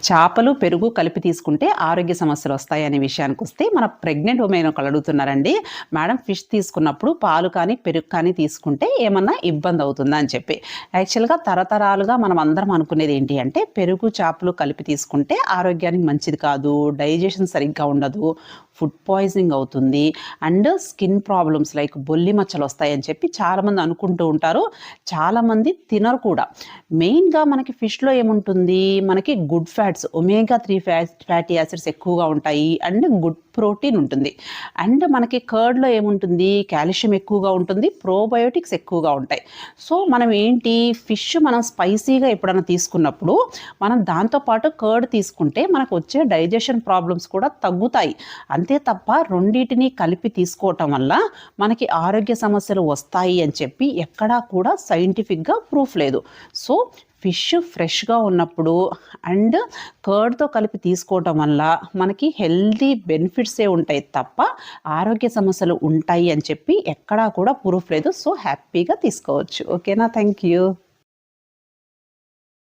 చేపలు, పెరుగు కలిపి తీసుకుంటే ఆరోగ్య సమస్యలు వస్తాయనే విషయానికొస్తే మన ప్రెగ్నెంట్ ఉమెన్ ఒకళ్ళు అడుగుతున్నారండి. మేడం ఫిష్ తీసుకున్నప్పుడు పాలు కానీ, పెరుగు కానీ తీసుకుంటే ఏమన్నా ఇబ్బంది అవుతుందా అని చెప్పి. యాక్చువల్‌గా తరతరాలుగా మనం అందరం అనుకునేది ఏంటి అంటే పెరుగు, చేపలు కలిపి తీసుకుంటే ఆరోగ్యానికి మంచిది కాదు. డైజెషన్ సరిగ్గా ఉండదు. ఫుడ్ పాయిజనింగ్ అవుతుంది. అండ్ స్కిన్ ప్రాబ్లమ్స్ లైక్ బొల్లి మచ్చలు వస్తాయని చెప్పి చాలామంది అనుకుంటూ ఉంటారు. చాలామంది తినరు కూడా. మెయిన్‌గా మనకి ఫిష్‌లో ఏముంటుంది? మనకి good fats omega 3 fatty acids ఎక్కువగా ఉంటాయి. అండ్ గుడ్ ప్రోటీన్ ఉంటుంది. అండ్ మనకి కర్డ్‌లో ఏముంటుంది? కాల్షియం ఎక్కువగా ఉంటుంది. ప్రోబయోటిక్స్ ఎక్కువగా ఉంటాయి. సో, మనం ఏంటి ఫిష్ మనం స్పైసీగా ఎప్పుడైనా తీసుకున్నప్పుడు మనం దాంతో పాటు కర్డ్ తీసుకుంటే మనకు వచ్చే డైజెషన్ ప్రాబ్లమ్స్ కూడా తగ్గుతాయి. అంతే తప్ప రెండిటిని కలిపి తీసుకోవటం వల్ల మనకి ఆరోగ్య సమస్యలు వస్తాయి అని చెప్పి ఎక్కడా కూడా సైంటిఫిక్‌గా ప్రూఫ్ లేదు. సో, ఫిష్ ఫ్రెష్‌గా ఉన్నప్పుడు అండ్ కర్డ్‌తో కలిపి తీసుకోవటం వల్ల మనకి హెల్తీ బెనిఫిట్సే ఉంటాయి తప్ప ఆరోగ్య సమస్యలు ఉంటాయి అని చెప్పి ఎక్కడా కూడా ప్రూఫ్ లేదు. సో, హ్యాపీగా తీసుకోవచ్చు. ఓకేనా? Thank you.